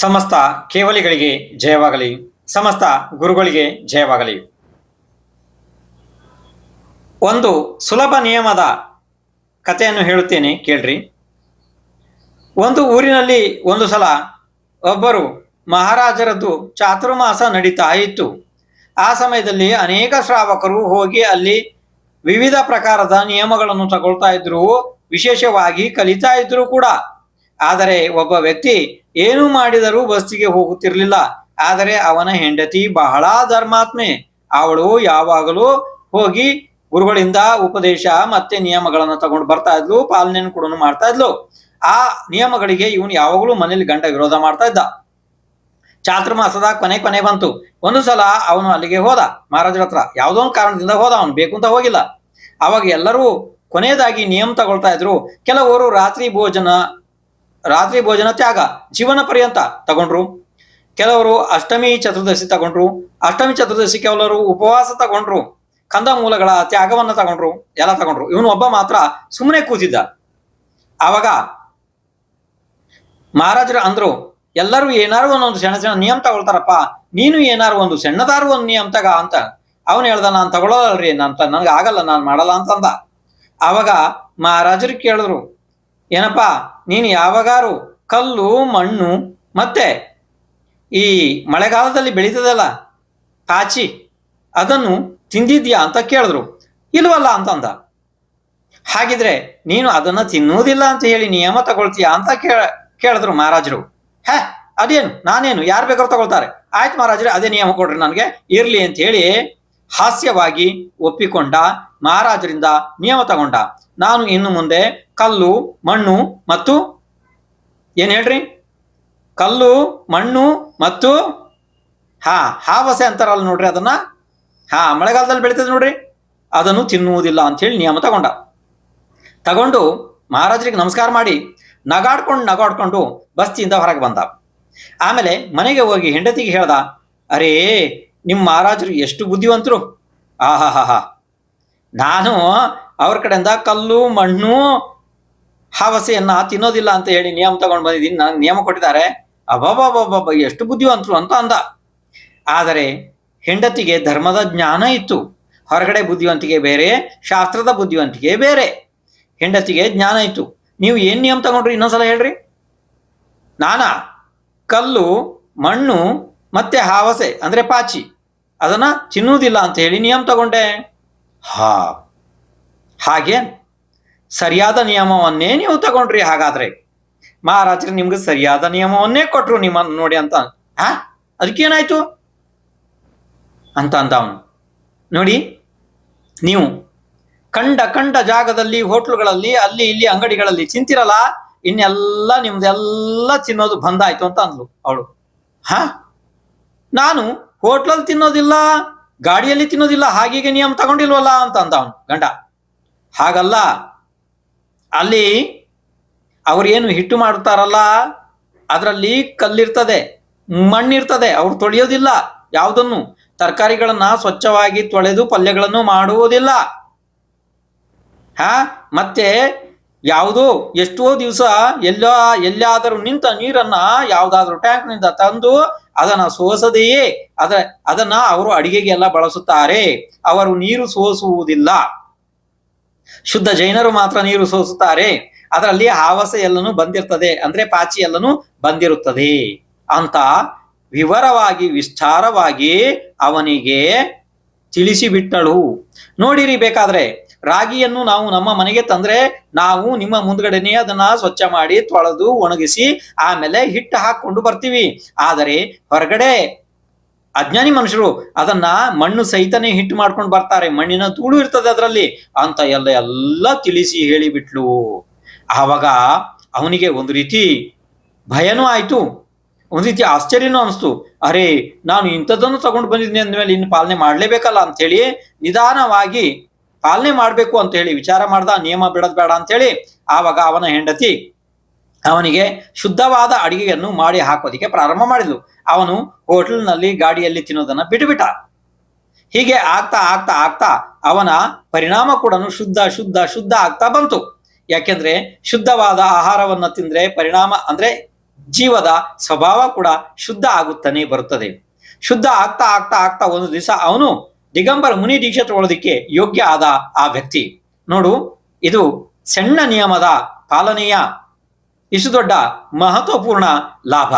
ಸಮಸ್ತ ಕೇವಲಿಗಳಿಗೆ ಜಯವಾಗಲಿ. ಸಮಸ್ತ ಗುರುಗಳಿಗೆ ಜಯವಾಗಲಿ. ಒಂದು ಸುಲಭ ನಿಯಮದ ಕಥೆಯನ್ನು ಹೇಳುತ್ತೇನೆ, ಕೇಳ್ರಿ. ಒಂದು ಊರಿನಲ್ಲಿ ಒಂದು ಸಲ ಒಬ್ಬರು ಮಹಾರಾಜರದ್ದು ಚಾತುರ್ಮಾಸ ನಡೀತಾ ಇತ್ತು. ಆ ಸಮಯದಲ್ಲಿ ಅನೇಕ ಶ್ರಾವಕರು ಹೋಗಿ ಅಲ್ಲಿ ವಿವಿಧ ಪ್ರಕಾರದ ನಿಯಮಗಳನ್ನು ತಗೊಳ್ತಾ ಇದ್ರು, ವಿಶೇಷವಾಗಿ ಕಲಿತಾ ಇದ್ರು ಕೂಡ. ಆದರೆ ಒಬ್ಬ ವ್ಯಕ್ತಿ ಏನು ಮಾಡಿದರೂ ಬಸ್ಸಿಗೆ ಹೋಗುತ್ತಿರಲಿಲ್ಲ. ಆದರೆ ಅವನ ಹೆಂಡತಿ ಬಹಳ ಧರ್ಮಾತ್ಮೆ. ಅವಳು ಯಾವಾಗಲೂ ಹೋಗಿ ಗುರುಗಳಿಂದ ಉಪದೇಶ ಮತ್ತೆ ನಿಯಮಗಳನ್ನು ತಗೊಂಡು ಬರ್ತಾ ಇದ್ಲು, ಪಾಲನೆಯನ್ನು ಕೂಡ ಮಾಡ್ತಾ ಇದ್ಲು. ಆ ನಿಯಮಗಳಿಗೆ ಇವನು ಯಾವಾಗಲೂ ಮನೇಲಿ ಗಂಡ ವಿರೋಧ ಮಾಡ್ತಾ ಇದ್ದ. ಚಾತುರ್ಮಾಸದ ಕೊನೆ ಬಂತು. ಒಂದು ಸಲ ಅವನು ಅಲ್ಲಿಗೆ ಹೋದ, ಮಹಾರಾಜರ ಹತ್ರ. ಯಾವುದೋ ಒಂದು ಕಾರಣದಿಂದ ಹೋದ, ಅವನು ಬೇಕು ಅಂತ ಹೋಗಿಲ್ಲ. ಅವಾಗ ಎಲ್ಲರೂ ಕೊನೆಯದಾಗಿ ನಿಯಮ ತಗೊಳ್ತಾ ಇದ್ರು. ಕೆಲವರು ರಾತ್ರಿ ಭೋಜನ ತ್ಯಾಗ ಜೀವನ ಪರ್ಯಂತ ತಗೊಂಡ್ರು. ಕೆಲವರು ಅಷ್ಟಮಿ ಚತುರ್ದಶಿ ತಗೊಂಡ್ರು. ಅಷ್ಟಮಿ ಚತುರ್ದಶಿ ಕೆಲವರು ಉಪವಾಸ ತಗೊಂಡ್ರು. ಕಂದ ಮೂಲಗಳ ತ್ಯಾಗವನ್ನ ತಗೊಂಡ್ರು, ಎಲ್ಲ ತಗೊಂಡ್ರು. ಇವನು ಒಬ್ಬ ಮಾತ್ರ ಸುಮ್ಮನೆ ಕೂತಿದ್ದ. ಆವಾಗ ಮಹಾರಾಜರು ಅಂದ್ರು, ಎಲ್ಲರೂ ಏನಾರು ಒಂದೊಂದು ಸಣ್ಣ ನಿಯಮ ತಗೊಳ್ತಾರಪ್ಪ, ನೀನು ಏನಾರು ಒಂದು ಸಣ್ಣದಾರು ಒಂದು ನಿಯಮ ತಗ ಅಂತ. ಅವನು ಹೇಳ್ದ, ನಾನು ತಗೊಳ್ಳೋಲ್ರಿ, ನನಗೆ ಆಗಲ್ಲ, ನಾನು ಮಾಡಲ್ಲ ಅಂತಂದ. ಆವಾಗ ಮಹಾರಾಜರು ಕೇಳಿದ್ರು, ಏನಪ್ಪಾ ನೀನು ಯಾವಾಗಾರು ಕಲ್ಲು ಮಣ್ಣು ಮತ್ತೆ ಈ ಮಳೆಗಾಲದಲ್ಲಿ ಬೆಳೀತದಲ್ಲ ಪಾಚಿ, ಅದನ್ನು ತಿಂದಿದ್ಯಾ ಅಂತ ಕೇಳಿದ್ರು. ಇಲ್ವಲ್ಲ ಅಂತಂದ. ಹಾಗಿದ್ರೆ ನೀನು ಅದನ್ನ ತಿನ್ನುವುದಿಲ್ಲ ಅಂತ ಹೇಳಿ ನಿಯಮ ತಗೊಳ್ತೀಯಾ ಅಂತ ಕೇಳಿದ್ರು ಮಹಾರಾಜರು. ಅದೇನು, ನಾನೇನು, ಯಾರು ಬೇಕಾದ್ರೂ ತಗೊಳ್ತಾರೆ, ಆಯ್ತು ಮಹಾರಾಜರೇ ಅದೇ ನಿಯಮ ಕೊಡ್ರಿ ನನಗೆ, ಇರ್ಲಿ ಅಂತ ಹೇಳಿ ಹಾಸ್ಯವಾಗಿ ಒಪ್ಪಿಕೊಂಡ. ಮಹಾರಾಜರಿಂದ ನಿಯಮ ತಗೊಂಡ. ನಾನು ಇನ್ನು ಮುಂದೆ ಕಲ್ಲು ಮಣ್ಣು ಮತ್ತು ಏನ್ ಹೇಳ್ರಿ, ಕಲ್ಲು ಮಣ್ಣು ಮತ್ತು ಹಾವಸೆ ಅಂತಾರಲ್ಲ ನೋಡ್ರಿ, ಅದನ್ನ ಮಳೆಗಾಲದಲ್ಲಿ ಬೆಳೀತದೆ ನೋಡ್ರಿ, ಅದನ್ನು ತಿನ್ನುವುದಿಲ್ಲ ಅಂತ ಹೇಳಿ ನಿಯಮ ತಗೊಂಡು ಮಹಾರಾಜರಿಗೆ ನಮಸ್ಕಾರ ಮಾಡಿ ನಗಾಡ್ಕೊಂಡು ಬಸ್ತಿಯಿಂದ ಹೊರಗೆ ಬಂದ. ಆಮೇಲೆ ಮನೆಗೆ ಹೋಗಿ ಹೆಂಡತಿಗೆ ಹೇಳ್ದ, ಅರೇ ನಿಮ್ಮ ಮಹಾರಾಜರು ಎಷ್ಟು ಬುದ್ಧಿವಂತರು, ನಾನು ಅವ್ರ ಕಡೆಯಿಂದ ಕಲ್ಲು ಮಣ್ಣು ಹಾವಸೆಯನ್ನ ತಿನ್ನೋದಿಲ್ಲ ಅಂತ ಹೇಳಿ ನಿಯಮ ತಗೊಂಡು ಬಂದಿದ್ದೀನಿ, ನನಗೆ ನಿಯಮ ಕೊಟ್ಟಿದ್ದಾರೆ, ಅಬ್ಬಬ್ಬಬ್ಬಬ್ಬ ಎಷ್ಟು ಬುದ್ಧಿವಂತರು ಅಂತ ಅಂದ. ಆದರೆ ಹೆಂಡತಿಗೆ ಧರ್ಮದ ಜ್ಞಾನ ಇತ್ತು. ಹೊರಗಡೆ ಬುದ್ಧಿವಂತಿಕೆ ಬೇರೆ, ಶಾಸ್ತ್ರದ ಬುದ್ಧಿವಂತಿಕೆ ಬೇರೆ. ಹೆಂಡತಿಗೆ ಜ್ಞಾನ ಇತ್ತು. ನೀವು ಏನ್ ನಿಯಮ ತಗೊಂಡ್ರಿ ಇನ್ನೊಂದ್ಸಲ ಹೇಳ್ರಿ. ನಾನಾ ಕಲ್ಲು ಮಣ್ಣು ಮತ್ತೆ ಹಾವಸೆ ಅಂದ್ರೆ ಪಾಚಿ ಅದನ್ನ ತಿನ್ನುವುದಿಲ್ಲ ಅಂತ ಹೇಳಿ ನಿಯಮ ತಗೊಂಡೆ. ಹಾಗೆ ಸರಿಯಾದ ನಿಯಮವನ್ನೇ ನೀವು ತಗೊಂಡ್ರಿ. ಹಾಗಾದ್ರೆ ಮಹಾರಾಜರು ನಿಮ್ಗೆ ಸರಿಯಾದ ನಿಯಮವನ್ನೇ ಕೊಟ್ರು ನಿಮ್ಮನ್ನು ನೋಡಿ ಅಂತ. ಅದಕ್ಕೇನಾಯ್ತು ಅಂತ ಅಂದ ಅವನು. ನೋಡಿ, ನೀವು ಕಂಡ ಜಾಗದಲ್ಲಿ ಹೋಟ್ಲುಗಳಲ್ಲಿ ಅಲ್ಲಿ ಇಲ್ಲಿ ಅಂಗಡಿಗಳಲ್ಲಿ ತಿಂತಿರಲ್ಲ, ಇನ್ನೆಲ್ಲ ನಿಮ್ದೆಲ್ಲ ತಿನ್ನೋದು ಬಂದಾಯ್ತು ಅಂತ ಅಂದ್ಲು ಅವಳು. ನಾನು ಹೋಟ್ಲಲ್ಲಿ ತಿನ್ನೋದಿಲ್ಲ, ಗಾಡಿಯಲ್ಲಿ ತಿನ್ನೋದಿಲ್ಲ, ಹಾಗೀಗೆ ನಿಯಮ ತಗೊಂಡಿಲ್ವಲ್ಲ ಅಂತ ಅಂದ ಅವನು ಗಂಡ. ಹಾಗಲ್ಲ, ಅಲ್ಲಿ ಅವ್ರೇನು ಹಿಟ್ಟು ಮಾಡ್ತಾರಲ್ಲ ಅದರಲ್ಲಿ ಕಲ್ಲಿರ್ತದೆ, ಮಣ್ಣಿರ್ತದೆ, ಅವ್ರು ತೊಳೆಯೋದಿಲ್ಲ ಯಾವುದನ್ನು. ತರಕಾರಿಗಳನ್ನ ಸ್ವಚ್ಛವಾಗಿ ತೊಳೆದು ಪಲ್ಯಗಳನ್ನು ಮಾಡುವುದಿಲ್ಲ. ಮತ್ತೆ ಯಾವುದೋ ಎಷ್ಟೋ ದಿವಸ ಎಲ್ಲಾದರೂ ನಿಂತ ನೀರನ್ನ ಯಾವುದಾದ್ರೂ ಟ್ಯಾಂಕ್ನಿಂದ ತಂದು ಅದನ್ನ ಸೋಸದೆಯೇ ಅದನ್ನ ಅವರು ಅಡಿಗೆಗೆಲ್ಲ ಬಳಸುತ್ತಾರೆ. ಅವರು ನೀರು ಸೋಸುವುದಿಲ್ಲ. ಶುದ್ಧ ಜೈನರು ಮಾತ್ರ ನೀರು ಸೋಸುತ್ತಾರೆ. ಅದರಲ್ಲಿ ಹಾವಸೆ ಎಲ್ಲನೂ ಬಂದಿರ್ತದೆ, ಅಂದ್ರೆ ಪಾಚಿ ಎಲ್ಲನೂ ಬಂದಿರುತ್ತದೆ ಅಂತ ವಿವರವಾಗಿ ವಿಸ್ತಾರವಾಗಿ ಅವನಿಗೆ ತಿಳಿಸಿಬಿಟ್ಟಳು. ನೋಡಿರಿ, ಬೇಕಾದ್ರೆ ರಾಗಿಯನ್ನು ನಾವು ನಮ್ಮ ಮನೆಗೆ ತಂದ್ರೆ ನಾವು ನಿಮ್ಮ ಮುಂದ್ಗಡೆನೆ ಅದನ್ನ ಸ್ವಚ್ಛ ಮಾಡಿ ತೊಳೆದು ಒಣಗಿಸಿ ಆಮೇಲೆ ಹಿಟ್ಟು ಹಾಕೊಂಡು ಬರ್ತೀವಿ. ಆದರೆ ಹೊರಗಡೆ ಅಜ್ಞಾನಿ ಮನುಷ್ಯರು ಅದನ್ನ ಮಣ್ಣು ಸಹಿತನೇ ಹಿಟ್ಟು ಮಾಡ್ಕೊಂಡು ಬರ್ತಾರೆ, ಮಣ್ಣಿನ ಧೂಳು ಇರ್ತದೆ ಅದರಲ್ಲಿ ಅಂತ ಎಲ್ಲ ತಿಳಿಸಿ ಹೇಳಿಬಿಟ್ಲು. ಆವಾಗ ಅವನಿಗೆ ಒಂದು ರೀತಿ ಭಯನೂ ಆಯ್ತು, ಒಂದು ರೀತಿ ಆಶ್ಚರ್ಯನೂ ಅನಿಸ್ತು. ಅರೆ, ನಾನು ಇಂಥದ್ದನ್ನು ತಗೊಂಡು ಬಂದಿದ್ದೀನಿ ಅಂದ್ಮೇಲೆ ಇನ್ನು ಪಾಲನೆ ಮಾಡ್ಲೇಬೇಕಲ್ಲ ಅಂತ ಹೇಳಿ ನಿಧಾನವಾಗಿ ಪಾಲನೆ ಮಾಡ್ಬೇಕು ಅಂತ ಹೇಳಿ ವಿಚಾರ ಮಾಡ್ದ. ನಿಯಮ ಬಿಡೋದ್ ಬೇಡ ಅಂತ ಹೇಳಿ ಆವಾಗ ಅವನ ಹೆಂಡತಿ ಅವನಿಗೆ ಶುದ್ಧವಾದ ಅಡಿಗೆಯನ್ನು ಮಾಡಿ ಹಾಕೋದಿಕ್ಕೆ ಪ್ರಾರಂಭ ಮಾಡಿದ್ಲು. ಅವನು ಹೋಟೆಲ್ನಲ್ಲಿ ಗಾಡಿಯಲ್ಲಿ ತಿನ್ನೋದನ್ನ ಬಿಟ್ಟುಬಿಟ್ಟ. ಹೀಗೆ ಆಗ್ತಾ ಅವನ ಪರಿಣಾಮ ಕೂಡ ಶುದ್ಧ ಆಗ್ತಾ ಬಂತು. ಯಾಕೆಂದ್ರೆ ಶುದ್ಧವಾದ ಆಹಾರವನ್ನ ತಿಂದ್ರೆ ಪರಿಣಾಮ ಅಂದ್ರೆ ಜೀವದ ಸ್ವಭಾವ ಕೂಡ ಶುದ್ಧ ಆಗುತ್ತಾನೆ ಬರುತ್ತದೆ. ಶುದ್ಧ ಆಗ್ತಾ ಆಗ್ತಾ ಆಗ್ತಾ ಒಂದು ದಿವಸ ಅವನು ದಿಗಂಬರ ಮುನಿ ದೀಕ್ಷೆ ತಗೊಳ್ಳೋದಿಕ್ಕೆ ಯೋಗ್ಯ ಆದ ಆ ವ್ಯಕ್ತಿ. ನೋಡು, ಇದು ಸಣ್ಣ ನಿಯಮದ ಪಾಲನೆಯ ಇಷ್ಟು ದೊಡ್ಡ ಮಹತ್ವಪೂರ್ಣ ಲಾಭ.